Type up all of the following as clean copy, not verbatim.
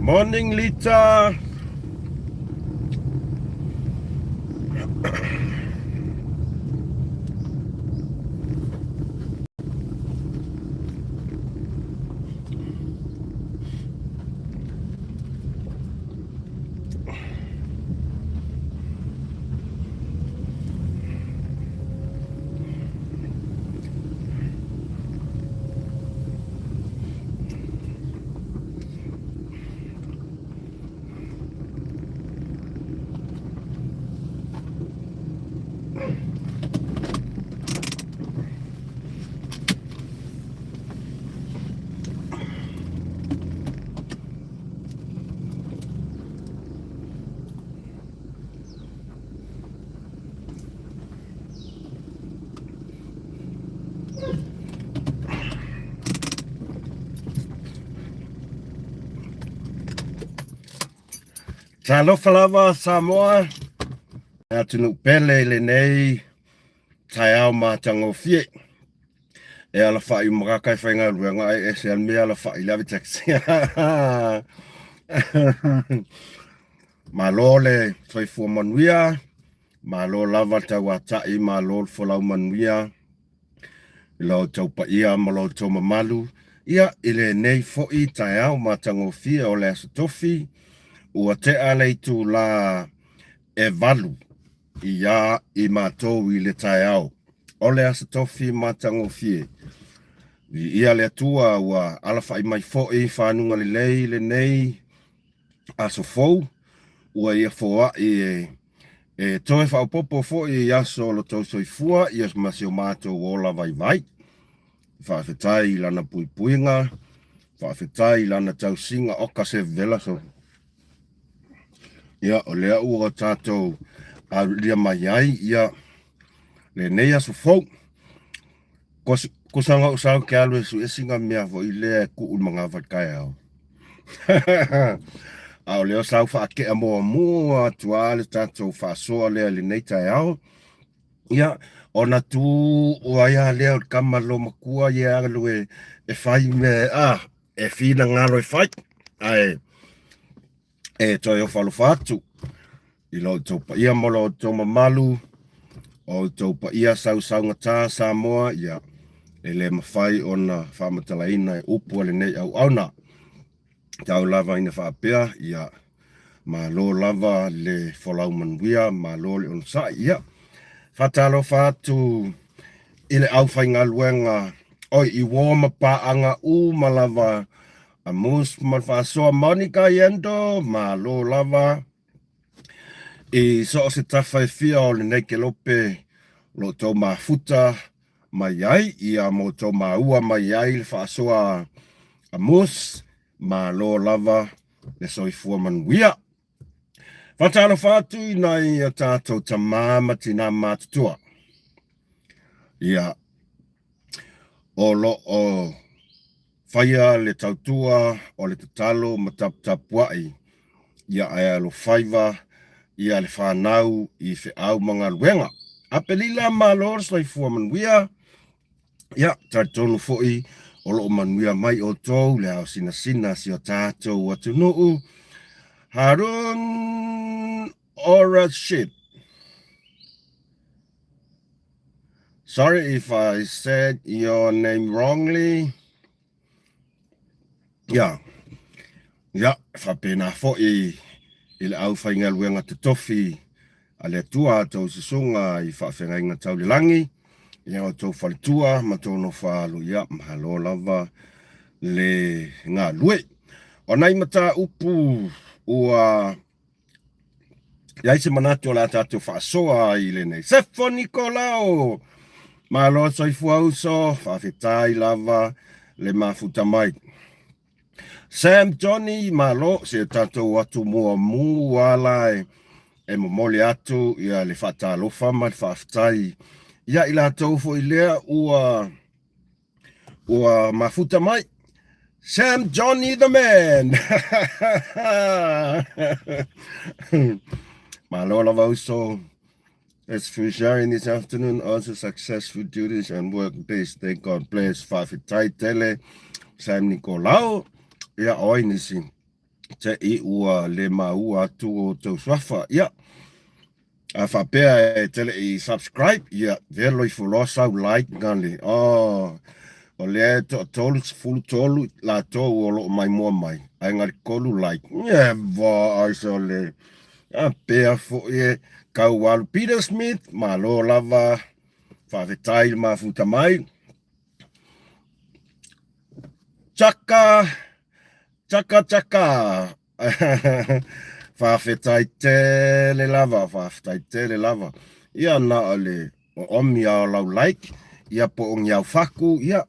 Morning, Lita. Talofa lava Samoa. Atunu pele le nei tai au matango fie. E ala whai makakai whainga ruanga e se al mea ala whai lavi taxi. Malo le toi fua manuia. Malo lava tau atai malo folau manuia. Lo tau pa ia malo tau mamalu. Ia ile nei foi tai au matango fie o le asatofi. Ua te alei tu la e valu ia i mātou i le tai au. O le asatofi matango fie. Ia le atua ua alafa i mai fo'i whanunga le lei le nei aso fou. Ua ia foa i toe whaupopo fo'i i aso lo tau soifua i as masio mātou o la vai vai. Whaafetai i lana pui puinga. Whaafetai i lana tau singa oka se vela so. Ia o lea ua tātou a lia mai ai ia le nei aso fou. Kusanga usau ke alu esu esinga mea fo i lea ku'u mga whatkai au. Au leo sau whaake a mua mua tua le tātou whasoa lea le nei tai au. Ia o na tu ua ia lea kamalo makua ia alu e whai me e whina ngaro e whai. Ai. E toi o whalo whātu. I lo taupa ia molo o tau mamalu. O taupa ia sau ngatā Samoa. Ia. E le mawhai o na whamatalaina e upua le nei au auna. Tau lava ina whaapea. Ia. Ma lo lava le wholau manuia. Ma lo le onsa. Ia. Whatalo whātu. Ile au whainga luenga. Oi i woma paanga u malava. A mus malfasoa Monica yendo ma lo lava e so se tafa e fia o le nei ke lope lo tau mafuta mai ai ia mo tau maua mai ai le fasoa a mus ma lo lava le soifua manuia. Fatalo fatu i nai a tātou tamama tina mātutua. Ia o lo o Whaia le tautua o le tatalo ma tapuai. Ia aia lo whaiva, ia le whanau i whi au mga luenga. Apelila ma lor slai fua manuia. Ia, taitonu foi o lo manuia mai o tau le au sina si o tātou atu nuu. Harun Orashid. Sorry if I said your name wrongly. Ia, whapena fo'i i le au whainga luenga te tofi a le tua tau sisunga i whawhenga inga tau le langi. Ia o tau whalitua ma tau no whaalo ia mahalo lava le ngā lue. O nei mata upu ua iaise manatu o la tātou whaasoa i le nei. Sefo Nikolao! Mahalo soifua uso, whawhetai lava le mafuta mai. Sam Johnny malo se tātou atu mua lai e momole atu ia le whatalofa mai whaftai. Ia i la tau fo i lea ua mafuta mai. Sam Johnny the man! Malo lava uso. As for sharing this afternoon, also successful duties and work days. Thank God bless. Whawhetai tele. Sam Nikolao. Ia oi nisi. te I ua le maua atu o tau swafa. Ia, a whapea e tele I subscribe. Ia, velo I follow sau like ngale. Oh, o lea tolu fulu tolu la tau o lo mai mua mai. Ai ngari kolu like. Ia, va aiso le. A pea fo e kau walu Peter Smith. Ma lo lava whawhetai ma futa mai. Chaka, chaka, chaka. Whawhetai tele lava, whawhetai tele lava. Ia na ale, o omi au lau like, ia po o ngiau whaku, ia.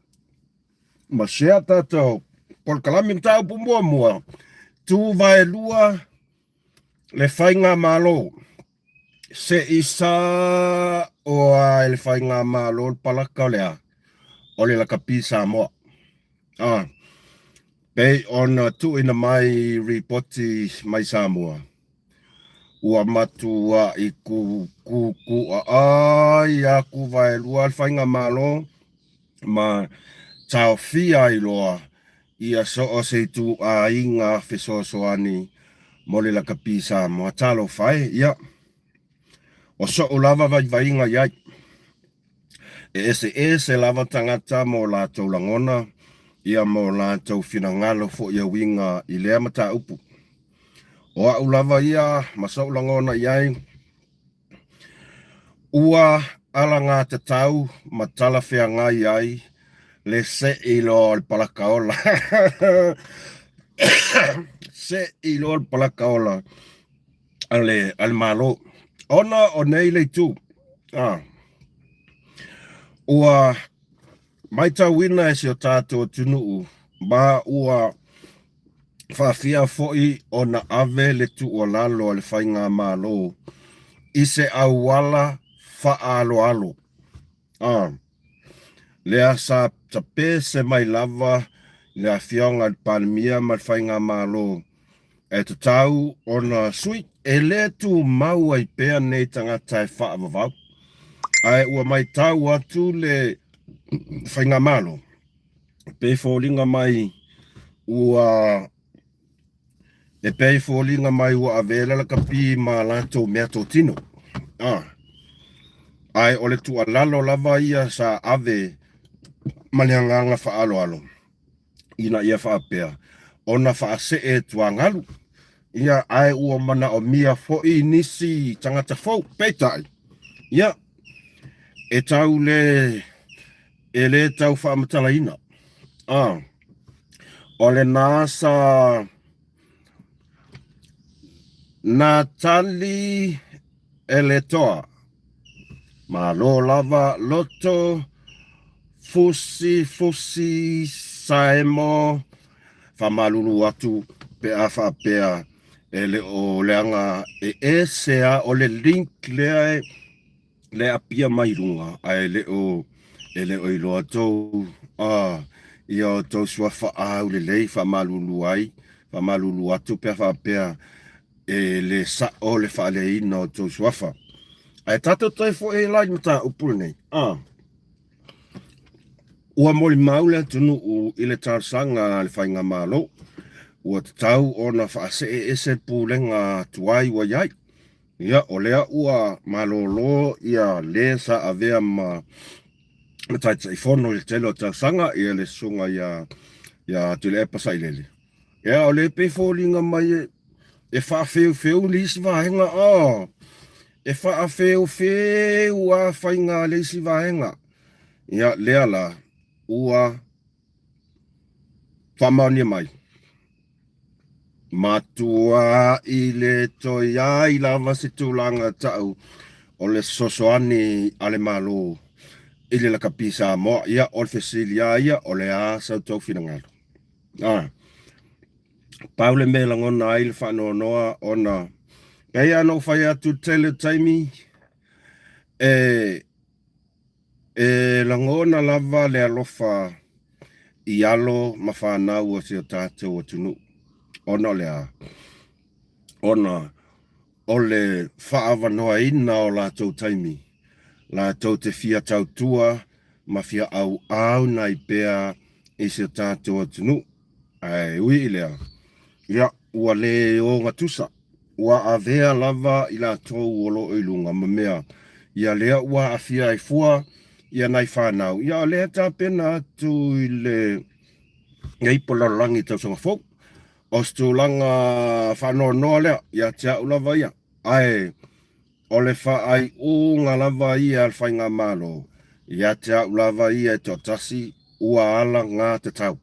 Ma share tātou, por kalami mtau pumua mua. Tu vai lua, le whainga malo. Se isa o ai le whainga malo, palaka lea. Ole la kapisa moa. Pei ona tu ina mai ripoti mai Samoa. Ua matua I ku ai aku vai lua whainga malo ma tau fia I loa ia so o se tu a inga fesosoani mole la kapisa mo talo fai ia o so o lava vai vainga iai ese lava tangata mo la taulangona ia mo la tau finangalo fo ia winga I lea mata upu o a ulava ia masau langona iai ua alanga te tau matala fea ngai ai le se ilo al palakaola se ilo al palakaola al malo ona o nei le tu ua mai tau wina e si o tātou tunuu ba ua whawhia foi o na ave le tu o lalo le whainga malo I se au wala whaalo alo. Lea sa tape se mai lava lea fionga palmia mal whainga malo. E te tau o na sui e le tu mau ai pea nei tangata e whaavavau. Ai ua mai tau atu le whainga malo. Pe fōlinga mai ua e pei fōlinga mai ua avela la kapi ma lanto mea tō tino. Ai ole tu alalo lava ia sa ave malianganga whaalo alo. Ina ia whaapea. Ona whaase e tuangalu. Ia ai ua mana o mia foi nisi tangata fau peitai. Ia e tau le e le tau whaamatala ina. Ole nasa Natali Eletoa. Ma lo lava loto fusi saemo famalulu atu pe afa pea ele o leanga e esea o le link le apia mairunga ai le o ilo atou ia o tau suafa au le lei famalulu ai famalulu atu pe afa pea e le sa o le fa le ina o tau suafa ai tato tai fo e lai mata upul nei. Ua moli maule tunu u ile tarsanga le whainga malo. Ua tau o na whaase e ese pulenga tuai wa iai. Ia o lea ua malolo ia le sa avea ma taita I fono le telo tarsanga ia le sunga ia tule e pasa ilele. Ia o le pe fōlinga mai e whaafeu lisi vahenga e whaafeu a whainga lisi vahenga. Ia lea la ua whamaunia mai. Matua I le toia I lava se tūlanga tau o le sosoani ale malo I le lakapisa moa ia o le fesilia ia o le a sau tau finangalo. Paule me langona ai le whanonoa ona kei anō whai atu tele taimi e langona lava le alofa I alo ma whanau o si o tātou o tunu. Ona lea. Ona o le whaavanoa ina o la tau taimi. La tau te fia tau tua ma fia au na I pea I si o tātou o tunu. Ai ui I lea. Ia ua le o ngatusa ua avea lava ila tou olo ilunga mamea ia lea ua afia ai fua ia nai whanau ia lea ta pena tu ile ngai pola langi tau sanga fok os tu langa whanoa noa lea ia tia ulava ia ai ole wha ai unga lava ia al whainga malo ia tia ulava ia to tasi ua ala ngā te tau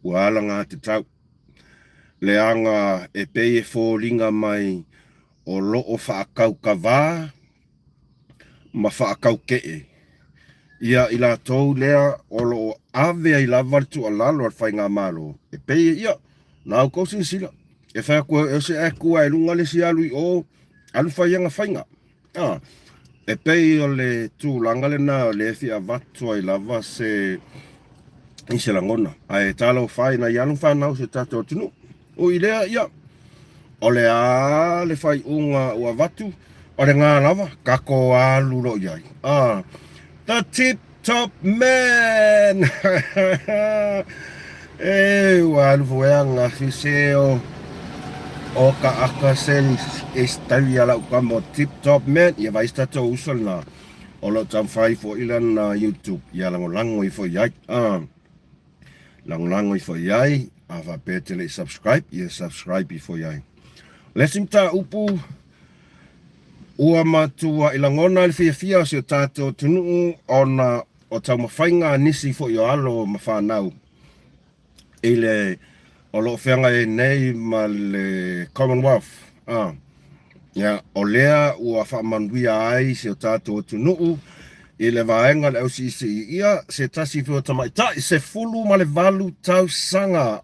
ua ala ngā te tau leanga e pei e fōringa mai o loo whaakau ka wā ma whaakau kee. Ia ila tau lea o loo awea i lawar tu a lalo al whainga malo. E pei ia, nau kousin sila. E whea kua e se e kua e lunga le si alu i o alu whaianga whainga. E pei o le tu langale na le fia vatua i lava se se langona. Ai talo whai na i alu whanau se tato tunu. O i lea ia, o le a le whai unga ua watu, o le ngā lava, kako alu lo iai. The Tip Top Man! E ua alu fueanga fiseo o ka aka sen estari ala ukamo Tip Top Man, ia vai stato usal na o lo tam whai fo ilan na YouTube, ia lango i fo iai. Lango i fo iai, awa petele subscribe, ia subscribe i fo iai. Lesim ta upu ua matua ilangona le fia se tato tunu ona o tau mawhainga nisi fo i alo mawhanau. Ile o lo whianga e nei ma le Commonwealth. Ia o lea ua whamanuia ai se tato tunu i le vaenga le OCC ia se tasi fio tamai ta se fulu ma le valu tau sanga.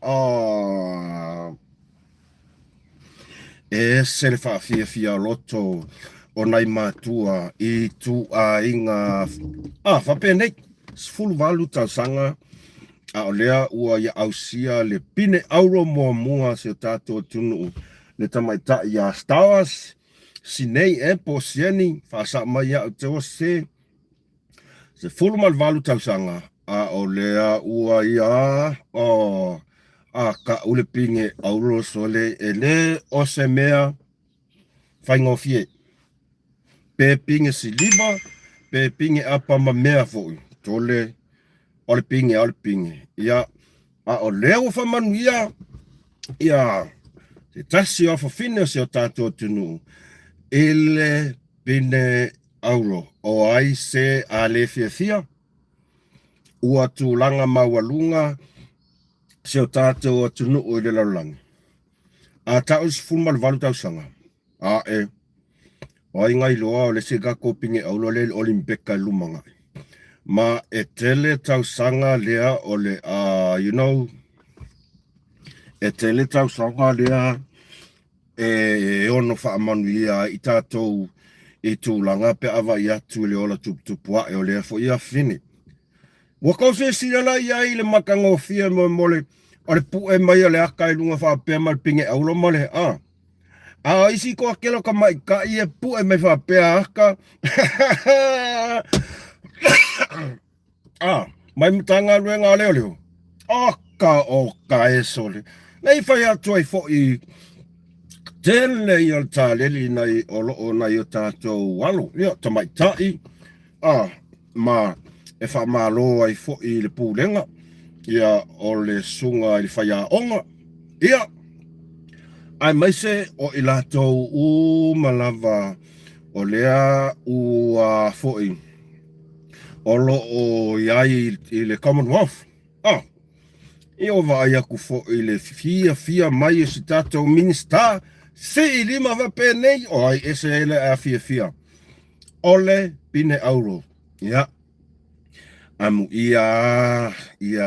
E se le fia loto o nai matua i tu a inga whapenei fulu valu tau sanga a o lea ua ia ausia le pine auro mua se tato tunu le tamai ta ia stawas sinei e po sieni whasa mai ia te o se fulu mal valu tau sanga a o lea ua ia ka ule pinge auro sole e le o se mea whaingofie. Pe pinge siliva, pe pinge apa ma mea foi. Tole, ole pinge. Ia, a o leo whamanu ia, se tasi o whawhine se o tātou tunu. Ele pine auro, o ai se a le fia. Ua tu langa mawalunga, se o tātou o tunu o le laulangi. A tau si fulma le valu tau sanga. O ingai loa o le se kako pinge aulo le olimpeka lumanga. Ma e tele tau sanga lea o le, e tele tau sanga lea e ono whaamanu ia i tātou i tūlanga pe awa i atu le ola tupua e o lea fo ia fini. Wako se sirala ia i le makango fia mole o le pu e mai o le aka i lunga whaapea mal pinge aulo mole. Isi ko akelo ka mai ka i e pu e mai whaapea aka. Mai mutanga luenga leo. Oka e sole. Nei whai atu ai fo i tele i al tā leli nei o loo nei o tātou walo. Leo tamai tai. Ma e wha malo ai fo i le pūlenga. Ia o le sunga i le whai a onga. Ia. Ai mai se o i lātou malava o lea ua fo i. O loo iai i le Commonwealth. I o vai aku fo i le fia mai e si tātou minister. Se i lima wape nei o ai ese ele a fia. Ole pine auro. Ia. Amu ia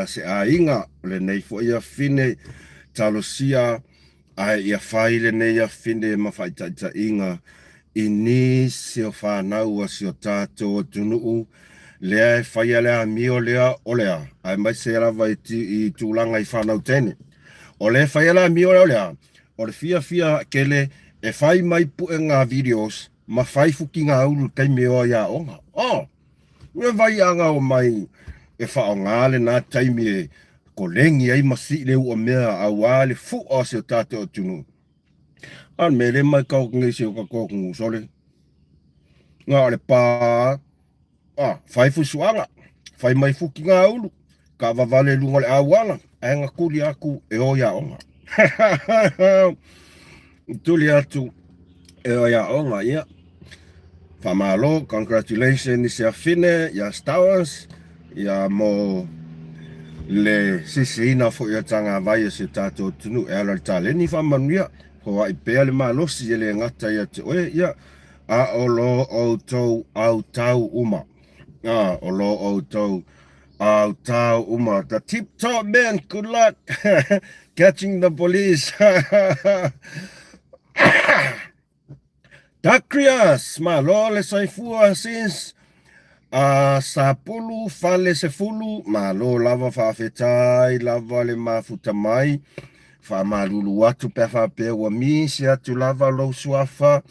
se a inga le nei fo ia fine talosia ai ia whaile nei a fine mawhaitaita inga i ni se o whanau a si o tātou tunuu lea e whaia lea mio lea o lea ai mai se rawa i tūlanga i whanau tene o lea whaia lea mio lea o lea o le fia kele e whai mai pu e ngā videos ma whai fuki ngā uru kai meo ia onga. Ue vai anga o mai e whao ngāle nā taimi e kolengi ai masi le ua mea awale fu o se tate o tunu. An mele mai kau ngisi o kako ngusole. Ngā le pā, fai fusuanga, fai mai fuki ngā ulu, ka wawale lunga le awala, e ngā kuri aku e o ia onga. Tuli atu e o ia onga, ia. Whamalo, congratulations ia fine, ia stars, ia mo le sisiina fo ia tanga vai se tato tunu e ala taleni whamanuia, ho ai pea le malosi e le ngata ia te oe, ia. A o lo o tau au tau uma. O lo o tau au tau uma. The tip top man, good luck catching the police. Takrias, ma lo le saifua sis. Sapulu fale se fulu, ma lo lava whawhetai, lava le mafuta mai. Wha malulu atu pe wha pe ua mi, se atu lava lo suafa.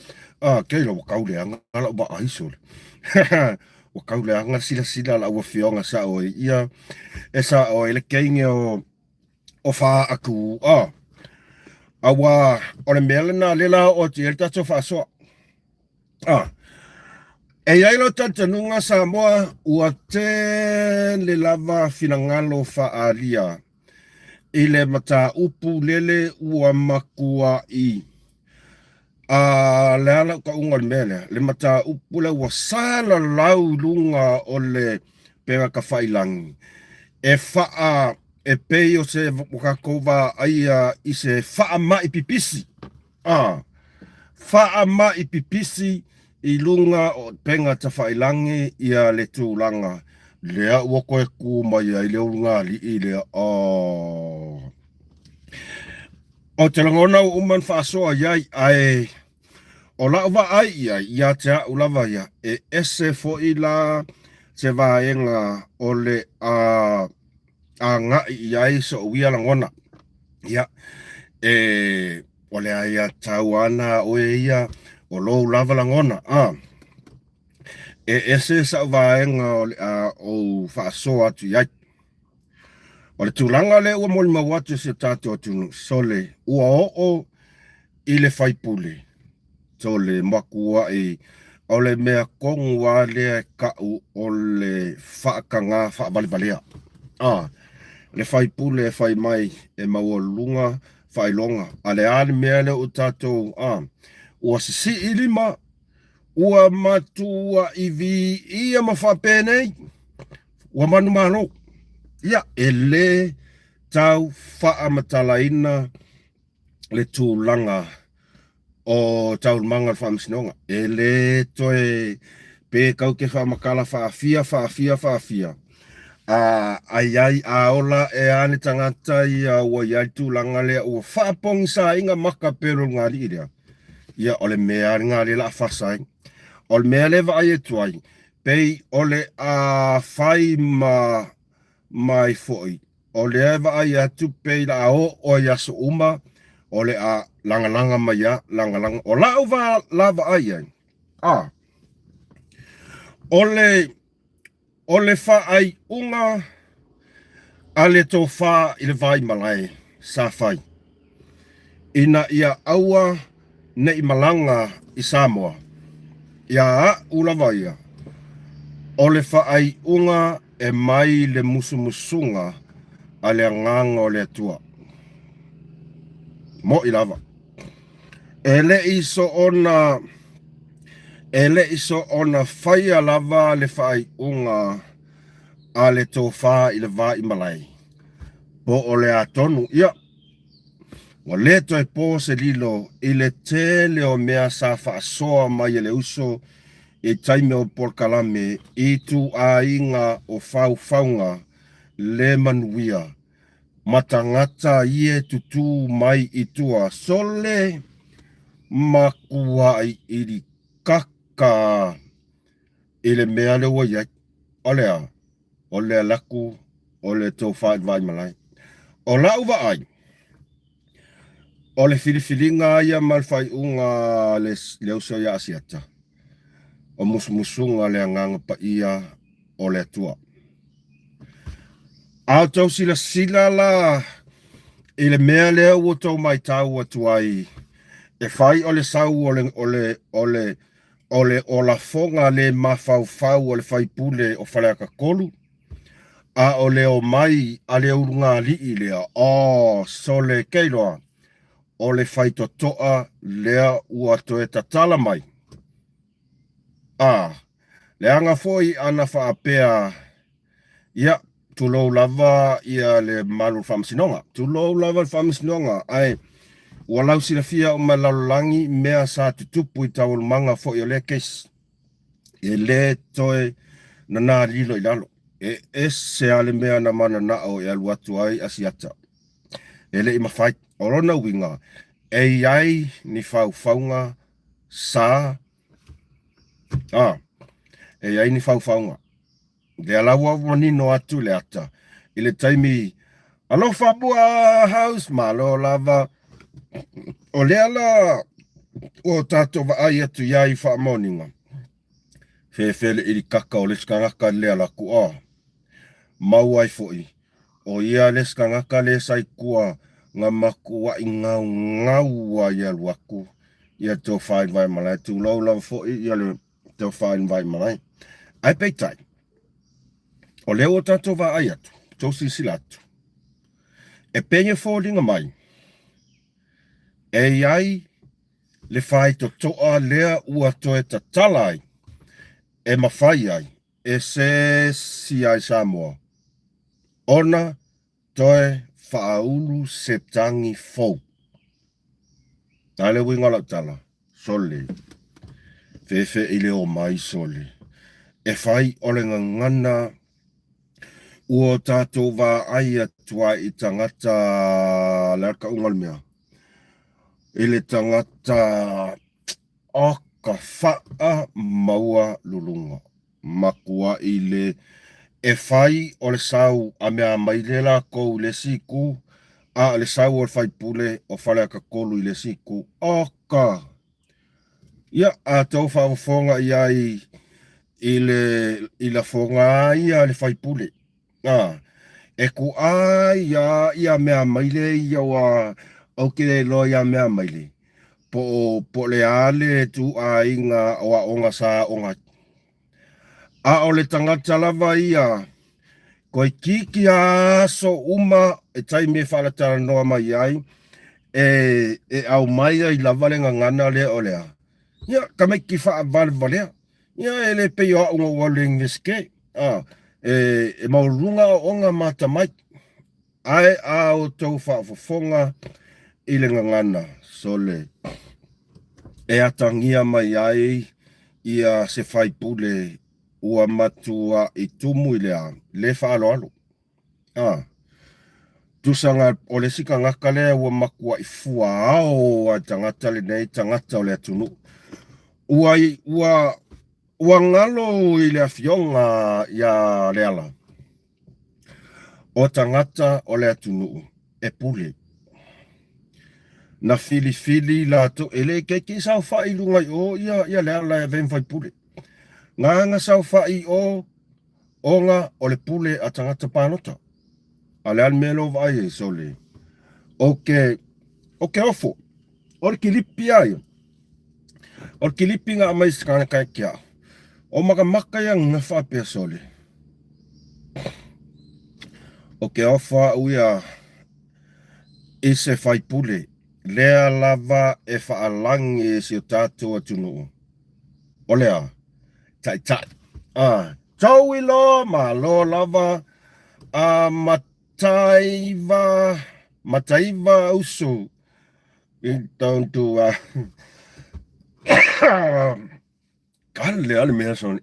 Kei lo wakaule anga la ba aisol. Wakaule anga sila la ua fionga sa o ia. E sa o ele keinge o wha aku. Awa ole mele na lela o te elta to wha soa. E ailo tatanunga sa moa ua te le lava finangalo wha alia. Ile mata upu lele ua makua i. Le ala ka unga mele, le mata upula ua sala lau lunga o le pera ka whailangi. E whaa, e pei o se wakakova aia i se whaa mai pipisi. Whaa mai pipisi i lunga o penga ta whailangi ia le tūlanga. Lea ua koe ku mai ai leo lunga li i lea. O te langona uman whaasoa iai ai. O lawa ai ia te au lava ia. E ese fo i la te vaenga o le a ngai iai so uia langona. Ia. O le aia tau ana o ia o lo lava langona. E ese sa vaenga o whaasoa atu iai. O le tūlanga le ua moli mawatu se tātou tunu sole ua o i le whaipule. So le makua i o le mea kongua le kau o le whaakanga whaabalibalea. Le whaipule e whai mai e maua lunga whailonga. A le ale mea le o tātou ua sisi ilima ua matua i vi ia mawhapenei ua manu malo. Ia, e le tau whaamatalaina le tūlanga o tau manga whaamisinonga. E le toe pe kau ke whaamakala whaafia. Ai aola e ane tangata i ua iai tūlanga lea ua whaapongi sa inga maka pero ngāri irea. Ia, ole mea ngāri la whasai. Ole mea le vai e tuai. Pei ole a whai mai foi. O le eva ai atu pei la o yaso uma. O le a langa mai ya, langa. O la uva lava ai ai. O le fa ai unga a le tō wha i le vai malai sa whai. Ina ia aua ne i malanga i Samoa. Ia ulava ia. O le fa ai unga e mai le musumusunga a le nganga o le atua. Mo i lava. Ele iso ona whaia lava le whai unga a le tō wha i le wā i malai. Po o le atonu, ia. Wa le toi po se lilo i le tele o mea sa wha soa mai e le uso e taime o porkalame i tu a inga o whaunga le manuia. Matangata ie tutu mai i tua sole makua i iri kaka i le mea le wa iai. O lea laku o le tō whaid vai malai. O lau wa ai. O le filifilinga ia malwhai unga le uso ia asiata. O musumusunga le anganga pa ia o le atua. Au tau sila la i le mea lea ua tau mai tau atu ai. E fai o le sau o la fonga le mafau o le fai pule o whaleaka kolu. A o le o mai a le urunga li i lea. O so le keiloa o le fai totoa lea ua toe tatala mai. A le anga foi ana whaapea ia tulou lava ia le malu whamsinonga. Tulou lava whamsinonga ai ua lau silafia o malalolangi mea sa tutupu i tau manga fo i o le kes. E le toe na nā lilo i lalo. E se ale mea na mana na o e alu atu ai asiata. E le i mawhai orona winga. E ai ni whauwhaunga sa. E ai ni whauwhaunga. Le alawa wanino atu le ata. I le taimi alo whabua house malo lava. O le ala o tato wa ai atu iai whaamoninga. Fele i kaka o le skangaka le ala kua. Mau ai foi. O ia le skangaka le sai kua ngā maku wa i ngau ai alu aku. Ia tau whain vai malai. Tu lau lau foi ia le tau whain vai malai. Ai peitai. O leo o tato wa ai atu. Tau sisilatu. E penye fōringa mai. E ai le whai to toa lea ua toe ta talai. E mawhai ai. E se si ai Samoa. Ona toe whaulu se tangi fau. Tale wingala tala. Sole. Fefe ile o mai sole. E whai ole ngana ua tātou wā ai atua i tangata lerka ungal mea. Ile tangata aka whaa maua lulunga. Makua ile e whai o le sau a mea mailela kou le siku. A le sau o le whai pule o whaleaka kolu i le siku. Aka. Ia a tau whaafonga i i la fonga ia le whai pule. E ku ia mea maile ia wa au ke lo ia mea maile. Po le ale tu a inga o a onga sa onga. A o le tangata lava ia. Koe kiki a so uma e tai me whalatara noa mai ai. E au mai ai lava le ngana le o lea. Ia ka mai ki wha vale valea. Ia ele pe yo unga waling viske. E maurunga o onga mata mai. Ai au tau whaafofonga i le ngana. Sole. E atangia mai ai ia se whai pule ua matua i tumu i lea. Le whaalo alo. Tusanga o le sika ngaka lea ua makua i fua ao a tangata le nei tangata o le atunu. Ua ngalo i le afionga ia le ala. O tangata o le atunu e pule. Na fili la to ele ke sau fai lunga o ia le ala e ven fai pule. Nganga sau fai o onga o le pule a tangata panota. Ale al melo vai e sole. Oke ofo. O le kilipi ai. O le kilipi nga mai skana kai kia. O maka yang nga whapea sole. Oke ofa uia i se whai pule. Lea lava e whaalangi e si o tātua tunu. O lea. Tai. Tau i lo ma lo lava a mataiva uso. I tauntu kale ale mea soni.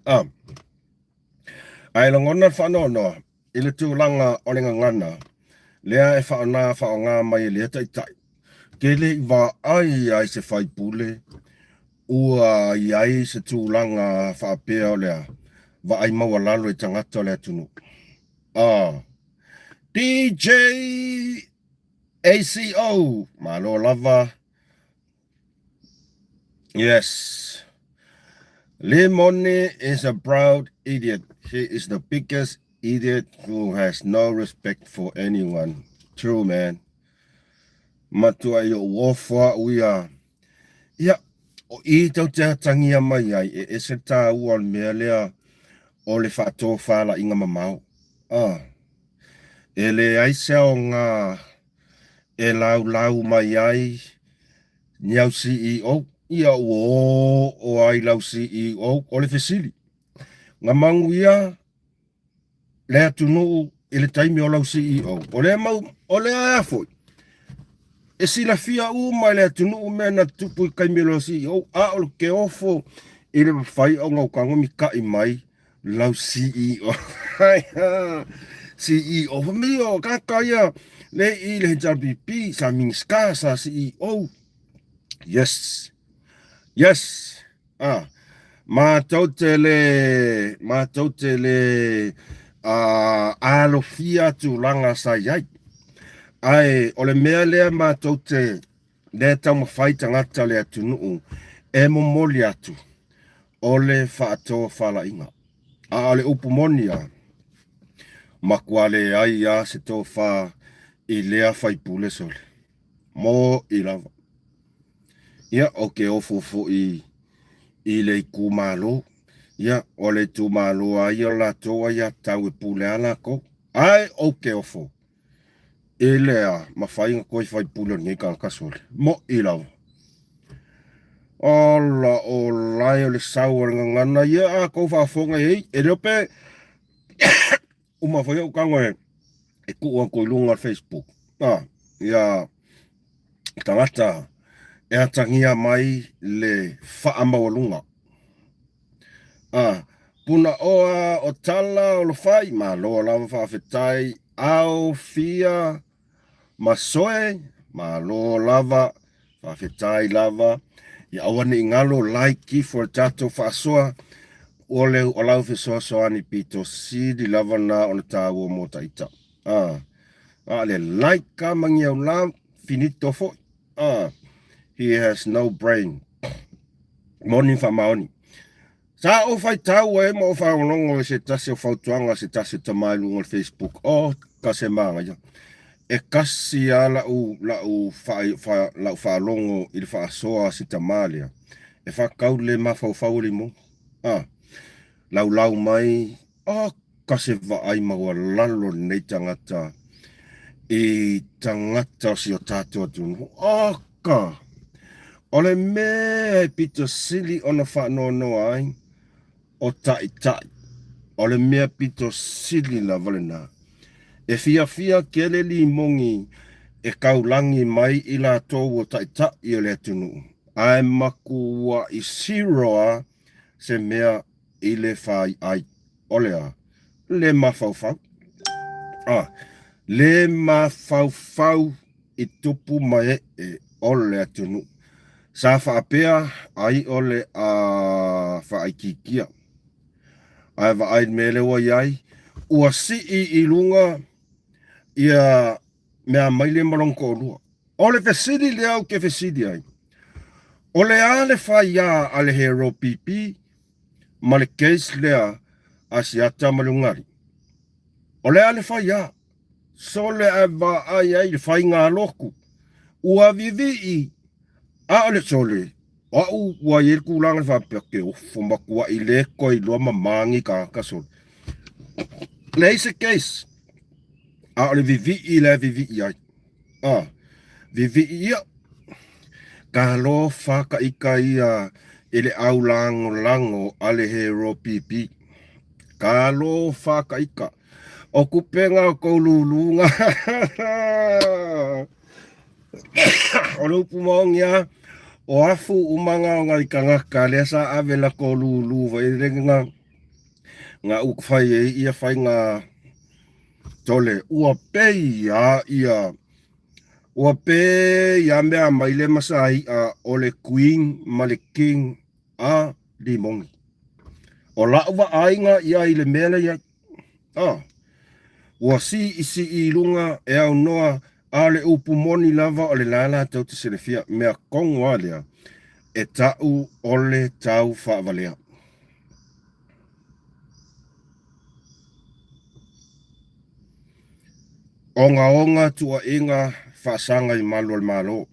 Ai langona whanono. I le tūlanga o le ngana. Lea e whaonga mai lea tai. Kele i wā ai se whai pule. Ua iai se tūlanga whaapea o lea. Wa ai maua lalo i tangata o lea tunu. DJ ACO. Malo lava. Yes. Lemone is a proud idiot. He is the biggest idiot who has no respect for anyone. True, man. Matua yo wofa uia. Ia, o I tau te tangia mai ai, e se tā ua mea lea o le whātō whāla inga mamau. E le aise o ngā e lau mai ai, niau CEO, ia o ai lau CEO, o le fesili. Ngā mangu ia, lea tunu i le taimi o lau CEO. O lea mau, o lea foi. E sila fia mai lea tunu mea na tupu i kaimi o lau CEO. O le ke ofo i le whai o ngau kangomi kai mai lau CEO. CEO, mi o kakaya le i le HRBP, sa mingska sa CEO. Yes. Mātautele alofia tu langa sa iai. Ai, ole mea lea mātaute le tau mawhai tangata le atunu e momoli atu. Ole whaatoa whala inga. Ole upumonia. Makuale ai a se tō wha i lea whaipule sole. Mo i lava. Ia, oke ofofo i le kumalo. Ia, ole tu malo ai o la toa ia tau e pule ala ko. Ai, oke ofo. I lea, mawhainga koi whaipule ni kankasole. Mo i lava. Ola o lai o le saua ngana ia a kou whaafonga hei. E reope, umawhai au kangoe e kuua koi lunga Facebook. Ia, tangata, e atangia mai le whaamawalunga. Puna oa o tala o lo whai, ma loa lava whaafetai, au fia, masoe, ma loa lava, whaafetai lava, ia awane ingalo laiki for tato whaasoa, ole o lau whesoa soani pito sidi lava na ona tāua mo taita. Le laika mangi au la, finito fo. He has no brain. Moni fa maoni. Sa o fai tau e mo fa longo se tasi o fautuanga se tasi tamailu ngol Facebook. Kase manga ya. E kasi ala la u fa longo il fa soa si tamalia. E fa kaule ma fa li mo. Lau mai. Kase va ai maua lalo nei tangata. I tangata si o tātua tunu. Ka. Ole me pito sili ona whanono ai. O tai. Ole mea pito sili la valena. E fia kele li mongi. E kaulangi mai i la tō o tai i o le tunu. Ai makua i siroa se mea i le whai ai. Olea. Le mawhauwhau. Le mawhauwhau i tupu mai e ole atunu. Sa whaapea ai ole a whaaikikia. Ai ai mele wa iai. Ua i lunga ia mea maile malonko lua. Ole fesidi le au ke fesidi ai. Ole ale whaia ale hero pipi. Male case lea asiata malungari. Ole ale whaia. Sole ava ai le whainga loku. Ua vivi ole sole. Ua irku langa whapea ke ofo makua i leko i lua mamangi ka kasol. Leise case. Ole vivi le vivi ai. Vivi ia. Ka lo whaka ika ia ele au lango ale hero pipi. Ka lo whaka ika. O kupenga ko lulunga. O lupu mongia. O afu umanga o ngai kangaka lesa avela ko lulu. Vai nga ukfai e ia fai nga tole. Ua pei ia. Ua pei ia mea maile masai ole queen male king di mongi. O lauwa ainga ia ile mele ia. Ua isi i lunga e au noa ale upu moni lava ole lala tau te serefia mea kongo alea e tau ole tau whaavalea. onga tua inga whaasanga I malo malo.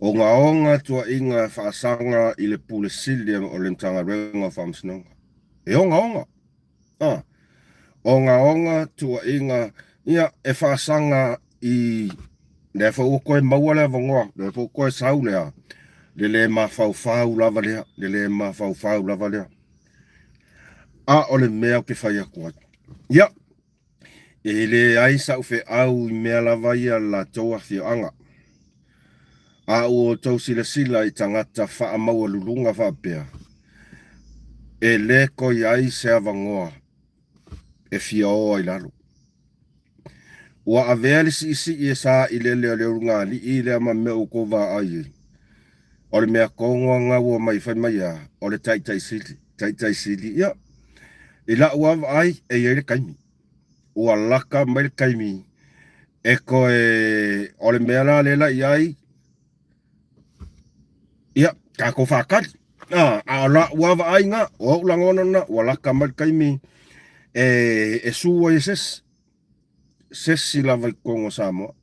Onga tua inga whaasanga I le pule sili o le tanga renga whamsinonga. Onga. Onga tua inga ia e whaasanga I le wha koe maua lea vangoa, le wha koe sau lea, le ma whau lava lea, le ma whau lava lea. O le mea ke whai akua. Ia, e le aisa uwhe au I mea lava ia la toa whioanga. O tau sila I tangata wha maua lulunga whapea. E le ko I aise avangoa, e whio I lalo. Wa avele si e sa I le runga li I le ama me o ko va ai. O le mea kongo nga ua mai whai mai a, o le tai sili, ia. I la ua ai e le kaimi. Ua laka mai le kaimi. E ko o le mea la lela I ai. Ia, ka ko whakari. A la ua ai nga, o langona na, ua laka mai le kaimi. E sua I sesi lava I kongo Samoa.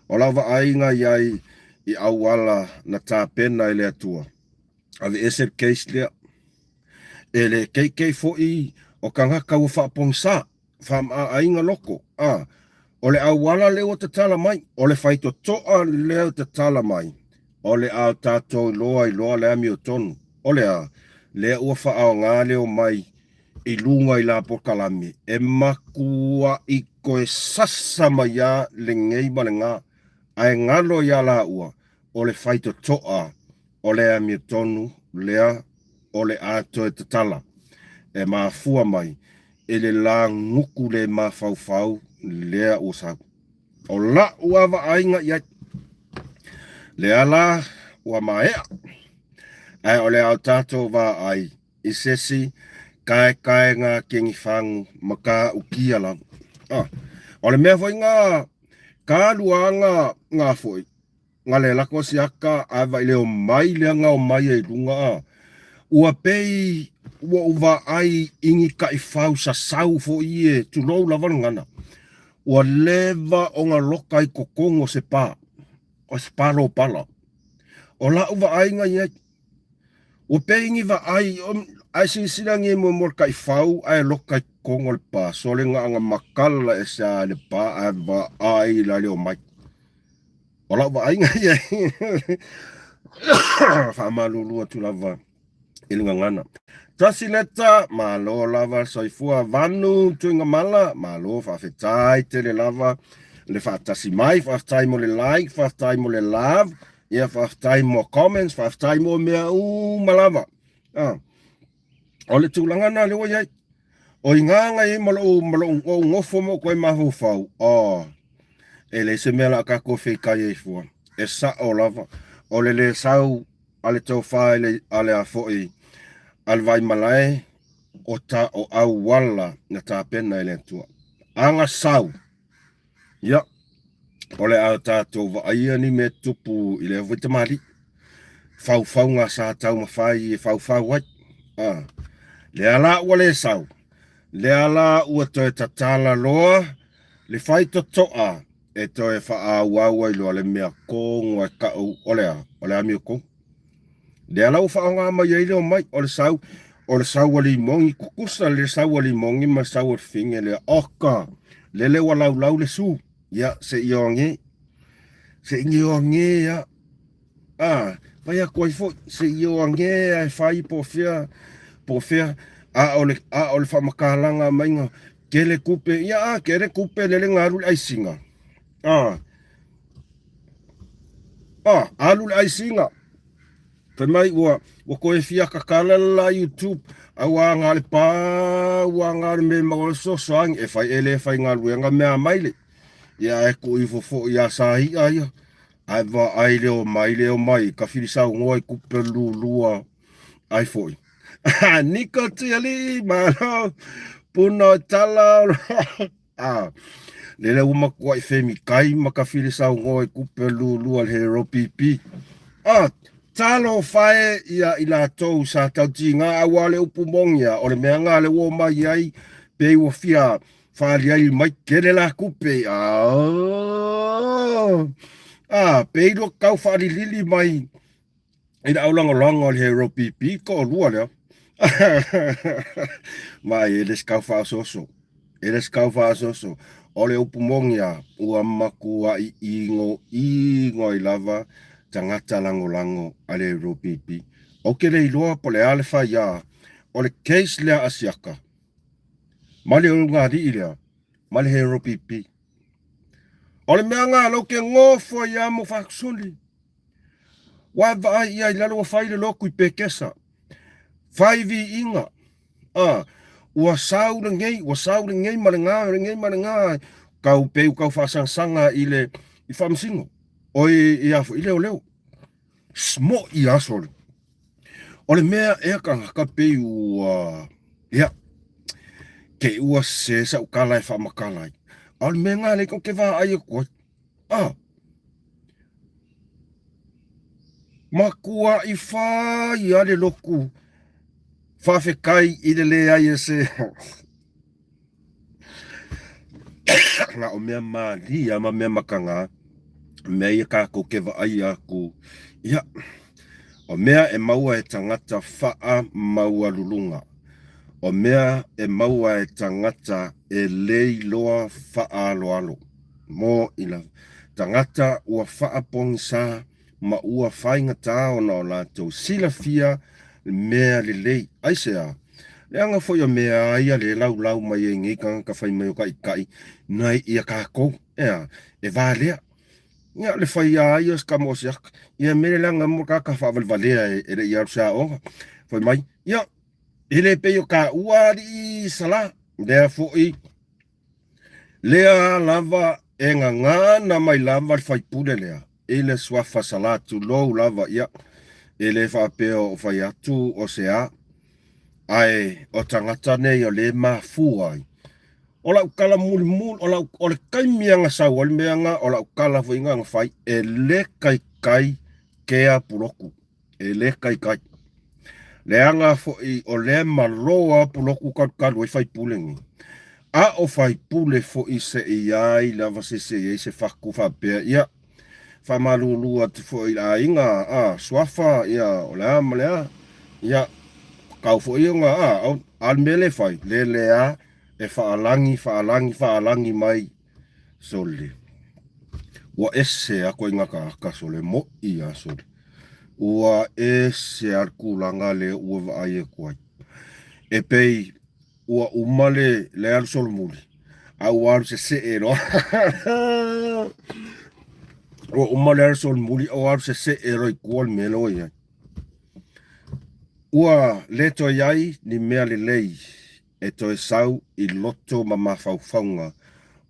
O lava ai nga iai I awala na tāpena I le atua. Ave ese case lea. E le kei foi o kangaka ua whapongsa. Wha ainga loko. O le awala leo te tala mai. O le whaito toa leo te tala mai. O le au tātou loa I loa le ami o tonu. O le a lea ua wha ngā leo mai I lunga I la pokalami. E makua I koe sasa mai a le ngei ma le ngā. Ai ngalo ia la ua. O le whaito toa. O le ami o tonu. Lea o le ato e tatala. E mafua mai. E le la nguku le mafau lea o sa. O la ua wa ainga ia. Lea la ua maea. Ai o le au tato wa ai. I sesi kai ngā kengi whangu maka ukia lang. O le mea foi ngā ka luanga ngā foi. Ngā le lako siaka awa I leo mai lea ngā o mai e lunga. Ua pei ua uwa ai ingi ka I whau sa sau fo I e tu lou lava ngana. Ua lewa o ngā loka I kokongo se pā. O se palo pala. O la uwa ai ngā iai. Ua pei ingi wa ai ai sila nge mo mor ka I whau ai loka I kongo le pā. So le ngā makala e sa le pā awa ai la leo mai. O la uwa ai ngā iai. Whamalulua tu lava. Ilinga ngana. Tasi leta, malo lava soifua vanu tuinga mala, malo whawhetai tele lava, le whaatasi mai, whawhetai mo le like, whawhetai mo le love, ia whawhetai mo comments, whawhetai mo mea malava. O le tūlangana lewa iai, o inganga I malo o ngofo mo koe mahu whau, e le se mea la kako whikai e fua, e sa o lava, o le sau, ale tau whae ale a foi, alvai malae o au wala na tāpena I le tua. Anga sau. Ia. O le au tātou wa aia ni me tupu I le vita mali. Fau ngā sā tau mawhai e fau wai. Le ala ua le sau. Le ala ua toi tatala loa. Le whai to toa. E toi wha au I loa le mea kongo e kau olea. O le ami o kongo. Le ala u wha ngā mai eile o mai, o le sau wali mongi, kukusa le sau wali mongi, ma sau ar finge le oka, le wa lau le su, ia, se I o nge, ia, vai a koi fo, se I o nge, ai whai po fea, o le whamakalanga mainga, ke le kupe, ia, ke le kupe le ngaru le aisinga, alu le aisinga, Pe mai ua koe fia kakala la YouTube awa ngā le pā ua ngā le me magola sosoangi e fai ngā luenga mea maile ia e ko I fofo ia sahi aia ai wa ai leo mai ka filisau ngoi kupe lua ai foi Niko tiali malo puno tala lele uma kua I femi kai maka filisau ngoi kupe lua le hero pipi talo fae ia I la tou sa tau ti ngā awale upu mongia o le mea ngā le wo mai ai pe ua fia whaaliai mai kere la kupe. Peido kau whaalilili mai. Ina aulanga le ropipi ko lua lea. Mai eles kau whaasoso. Eles kau whaasoso. Ole upumongia ua makua I ingo I lava tangata lango ale ropipi. Oke le iloa po le alfa ya. Ole case lea asiaka. Male ulunga di ilea. Male he ropipi. Ole mea ngā lau ke ngofo ya mo whaksuli. Wa vai ia lalo wa faile loku I pekesa. Faivi inga. Ua saura ngei malanga. Kau peu kau whasang-sanga I whamsingo. Oi I afo I leo. Smo I asole. Ole mea ea ka peu ia. Ke ua se sa ukalai whamakalai. Ole mea ngā leko ke wā aia koi. Makua I whai ale loku. Whawhekai I le aia se. Nga o mea mali ama mea makanga. Mea ia kako ke wā aia aku. Ia. O mea e maua e tangata whaa maua lulunga. O mea e maua e tangata e lei loa whaa alo. Mo ila tangata ua whaa pongisa ma ua whainga tā ona o lātou sila fia mea le lei. Aisea, leanga foi o mea aia le lau mai e ngika ka whai mai o kai nai ia kākou. Ea, e vālea. Ia le whai aia skamo siak. Ia mele langa mo ka whavalvalea e re ia rusa onga. Foi mai, ia, ele peo ka uari sala. Lea foi. Lea lava e ngana mai lava whai pule lea. Ele swafa salatu lou lava ia. Ele whapeo o whai atu o sea. Ai, o tangata nei o le mafuai. Ola ukala mul, ola kaimianga sa wal meanga, ola ukala fuinga ngafai, e le kai kea puloku. E le kai. Leanga foi o le maloa puloku kalu e fai pulengi. A o fai pule foi se iai lava se faku whapea ia. Whai malulua tu foi la inga, swafa ia, o lea malea. Ia, kau foi inga, almele fai, lea. E whaalangi mai sole. Ua ese a koe ngaka sole mo I a sole. Ua ese arkulanga le ua vaai e koe. E pei ua umale le alu solo muli. A ua alu se ero. Ua umale alu solo muli o alu se ero I kuol melo ia. Ua leto iai ni mea le lei. E toi sau I loto ma mawhauwhaunga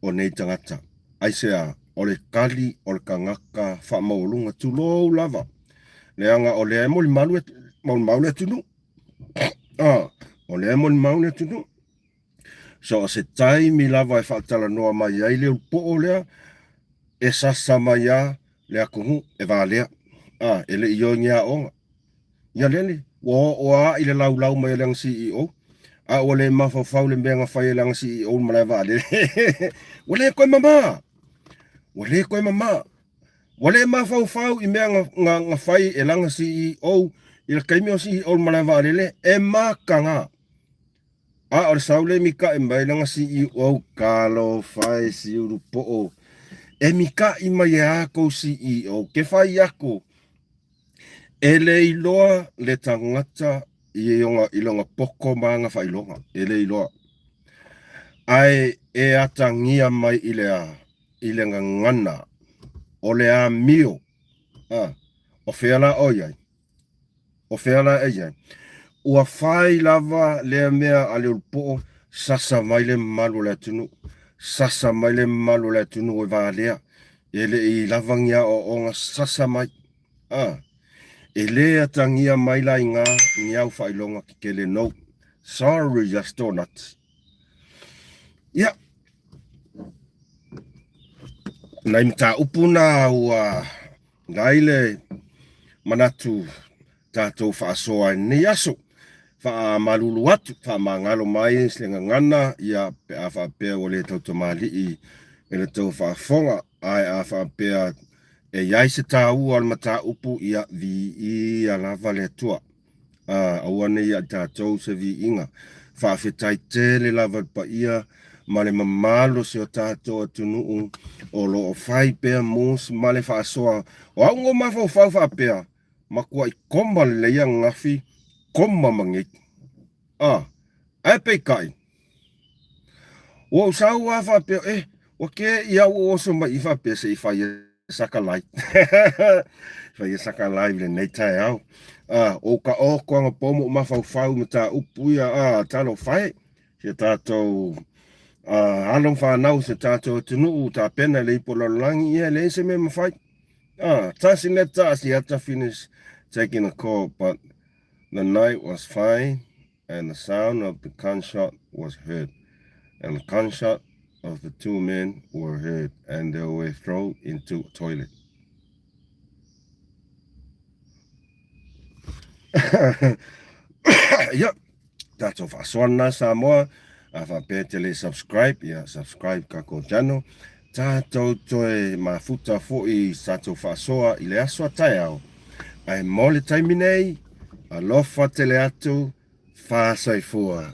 o nei tangata. Aisea, o le kali, o le kangaka, whamaulunga tulou lava. Leanga o le emoli maule tunu. O le emoli maule tunu. So o se taimi lava e whaatala noa mai ai leo po o lea. E sasa mai a lea kungu e vālea. Ele I o ngia onga. Ia lele, o a I le lau mai leang CEO. A ole mafau le benga fai lang si o malava le. Ole koe mama. Ole mafau I mea nga fai e lang si o il kaimio si o malava le e makanga. A ole saule mika e mai lang si o kalo fai si urupo o. E mika I mai ako si o ke fai ako. Ele iloa le tangata ilonga poko manga whailonga. Ele iloa. Ai e atangia mai ile ngana. O le a mio. O whiala oiai. Ua whai lava lea mea ale ulpo sasa mai le malu le tunu. O vālea. Ele I lavangia o onga sasa mai. Ele atangia mai la inga niau whailonga ki kele no. Sorry, just donuts. Ia. Nai mta upuna ua ngaile manatu tātou whaasoa ni aso. malulu atu mangalo mai slenga ngana ia pe afa pe ole to mali ele to fonga ai afa pe e yai se tau al mata upu ia vi I ala vale tua awane ia tatou se vi inga whawhetai tele lava pa ia male mamalo se o tatou atunu o lo o whai pea mos male whaasoa o au ngō mawhau whau pea makua I koma leia ngafi koma mangit ai pe kai o sau wa pea o ke ia o so mai fa pe se fa saka light fa saka live le nei tai au o ka o ko nga pomo mawhau whau mata upuia talo whai se tatou along whanau se tātou tunu ta pena le ipola langi ia le se me mawhai tasi net tasi ata finish taking a call, but the night was fine and the sound of the gunshot was heard and the gunshot of the two men were heard and they were thrown into a toilet. Yep, that's all. Faswana Samoa. Afa petele subscribe subscribe kako channel tato toe mafuta foi sato fasoa ile aswa tayao ai mole taiminei alofa tele atu fa sai fua